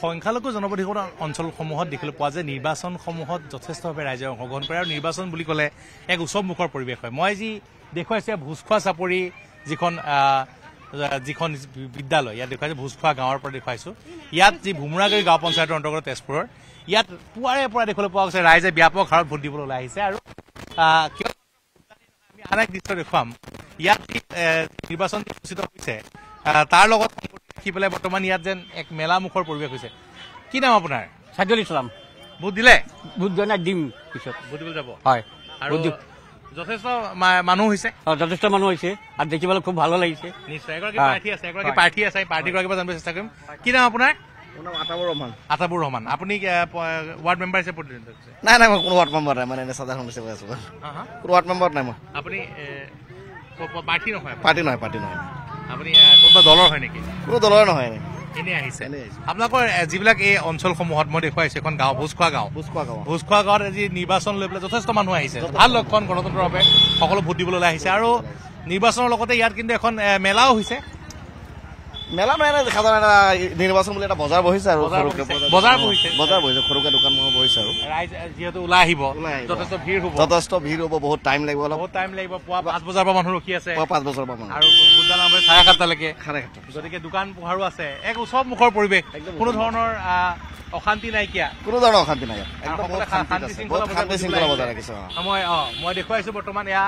সংখ্যালঘু জনবহুল অঞ্চলসমূহত দেখিবলৈ পোৱা যায় নিৰ্বাচনসমূহত যথেষ্টভাৱে ৰাইজে অংশগ্ৰহণ কৰে আৰু নিৰ্বাচন বুলি ক'লে এক উৎসৱমুখৰ পৰিৱেশ হয় মই যি দেখুৱাইছো ভোজখোৱা চাপৰি যিখন বিদ্যালয় ইয়াত দেখুৱাইছো ভোজখোৱা গাঁৱৰ পৰা দেখুৱাইছো ইয়াত যি ভোমোৰাগুৰি গাঁও পঞ্চায়তৰ অন্তৰ্গত তেজপুৰৰ ইয়াত পুৱাৰে পৰা দেখিবলৈ পোৱা গৈছে ৰাইজে ব্যাপক হাৰত ভোট দিবলৈ ওলাই আহিছে আৰু আমি আন এক দৃশ্য দেখুৱাম ইয়াত নিৰ্বাচন অনুষ্ঠিত হৈছে তাৰ লগত কি পেলাই বৰ্তমান ইয়াত যেন এক মেলামুখৰ পৰিৱেশ হৈছে কি নাম আপোনাৰ সাইদুল ইছলাম ভোট দিলে ভোট দিয়া দিম পিছত ভোট দিবলৈ যাব হয় আৰু যথেষ্ট মানুহ হৈছে যথেষ্ট মানুহ হৈছে আৰু দেখিবলৈ খুব ভালো লাগিছে নিশ্চয় এগৰাকী প্ৰাৰ্থী আছে প্ৰাৰ্থীগৰাকীৰ পৰা জানিব চেষ্টা কৰিম কি নাম আপোনাৰ আতাবুৰ ৰহমান আপুনি ৱাৰ্ড মেম্বাৰ হিচাপে প্ৰতিনিধিত্ব কৰিছে নাই নাই মই কোনো ৱাৰ্ড মেম্বাৰ নাই মানে সাধাৰণ হিচাপে আছো কোনো ৱাৰ্ড মেম্বাৰ নাই মই আপুনি পাৰ্টি নহয় পাৰ্টি নহয় আপুনি কোনোবা দলৰ হয় নেকি কোনো দলৰ নহয় এনে আহিছে আপোনালোকৰ যিবিলাক এই অঞ্চলসমূহত মই দেখুৱাইছো এখন গাঁও ভোজখোৱা গাঁৱত আজি নিৰ্বাচন লৈ পেলাই যথেষ্ট মানুহ আহিছে ভাল লক্ষণ গণতন্ত্ৰৰ বাবে সকলো ভোট দিবলৈ আহিছে আৰু নিৰ্বাচনৰ লগতে ইয়াত কিন্তু এখন মেলাও হৈছে মেলা নহয় সাধাৰণ এটা নিৰ্বাচন বুলি এটা বজাৰ বহিছে আৰু বজাৰ বহিছে সৰুকে দোকানসমূহ বহিছে আৰু ৰাইজ যিহেতু ওলাই আহিব যথেষ্ট ভিৰ হ'ব বহুত টাইম লাগিব পুৱা 5 বজাৰ পৰা মানুহ ৰখি আছে পুৱা 5 বজাৰ পৰা আৰু ভোটদান আৰম্ভ 7:30লৈকে গতিকে দোকান পোহাৰো আছে এক উৎসৱমুখৰ পৰিৱেশ কোনো ধৰণৰ অশান্তি নাইকিয়া মই দেখুৱাইছো বৰ্তমান এয়া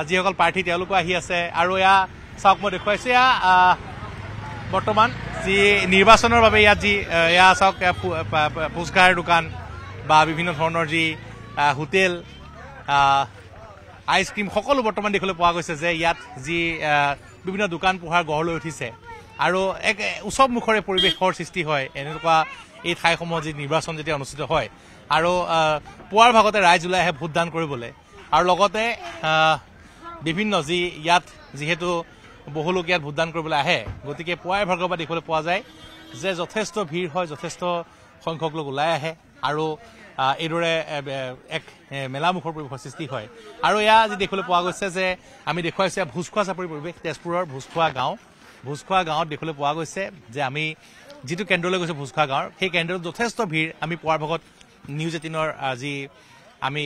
যিসকল প্ৰাৰ্থী তেওঁলোকো আহি আছে আৰু এয়া চাওক মই দেখুৱাইছো এয়া বৰ্তমান যি নিৰ্বাচনৰ বাবে ইয়াত যি এয়া চাওক ফুচকাৰ দোকান বা বিভিন্ন ধৰণৰ যি হোটেল আইচক্ৰীম সকলো বৰ্তমান দেখিবলৈ পোৱা গৈছে যে ইয়াত যি বিভিন্ন দোকান পোহাৰ গঢ় লৈ উঠিছে আৰু এক উৎসৱমুখৰে পৰিৱেশৰ সৃষ্টি হয় এনেকুৱা এই ঠাইসমূহত যি নিৰ্বাচন যেতিয়া অনুষ্ঠিত হয় আৰু পুৱাৰ ভাগতে ৰাইজ ওলাই আহে ভোটদান কৰিবলৈ আৰু লগতে বিভিন্ন যি ইয়াত যিহেতু বহু লোক ইয়াত ভোটদান কৰিবলৈ আহে গতিকে পুৱাই ভাগৰ পৰা দেখিবলৈ পোৱা যায় যে যথেষ্ট ভিৰ হয় যথেষ্ট সংখ্যক লোক ওলাই আহে আৰু এইদৰে এক মেলামুখৰ পৰিৱেশৰ সৃষ্টি হয় আৰু এয়া যি দেখিবলৈ পোৱা গৈছে যে আমি দেখুৱাইছো ভোজখোৱা চাপৰি পৰিৱেশ তেজপুৰৰ ভোজখোৱা গাঁৱত দেখিবলৈ পোৱা গৈছে যে আমি যিটো কেন্দ্ৰলৈ গৈছো ভোজখোৱা গাঁৱৰ সেই কেন্দ্ৰত যথেষ্ট ভিৰ আমি পুৱাৰ ভাগত নিউজ 18ৰ যি আমি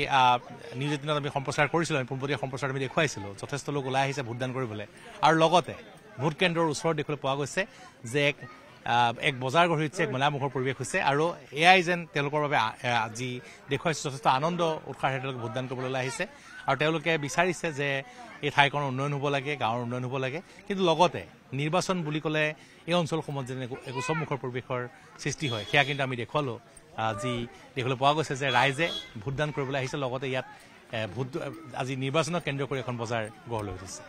নিউজ 18ত আমি সম্প্ৰচাৰ কৰিছিলোঁ আমি পোনপটীয়া সম্প্ৰচাৰ আমি দেখুৱাইছিলোঁ যথেষ্ট লোক ওলাই আহিছে ভোটদান কৰিবলৈ আৰু লগতে ভোট কেন্দ্ৰৰ ওচৰত দেখিবলৈ পোৱা গৈছে যে এক বজাৰ গঢ়ি উঠিছে এক মেলামুখৰ পৰিৱেশ হৈছে আৰু এয়াই যেন তেওঁলোকৰ বাবে যি দেখুৱাইছে যথেষ্ট আনন্দ উৎসাহেৰে তেওঁলোকে ভোটদান কৰিবলৈ ওলাই আহিছে আৰু তেওঁলোকে বিচাৰিছে যে এই ঠাইখনৰ উন্নয়ন হ'ব লাগে গাঁৱৰ উন্নয়ন হ'ব লাগে কিন্তু লগতে নিৰ্বাচন বুলি ক'লে এই অঞ্চলসমূহত যেন এক উৎসৱমুখৰ পৰিৱেশৰ সৃষ্টি হয় সেয়া কিন্তু আমি দেখুৱালোঁ যি দেখিবলৈ পোৱা গৈছে যে ৰাইজে ভোটদান কৰিবলৈ আহিছে লগতে ইয়াত আজি নিৰ্বাচনক কেন্দ্ৰ কৰি এখন বজাৰ গঢ় লৈ উঠিছে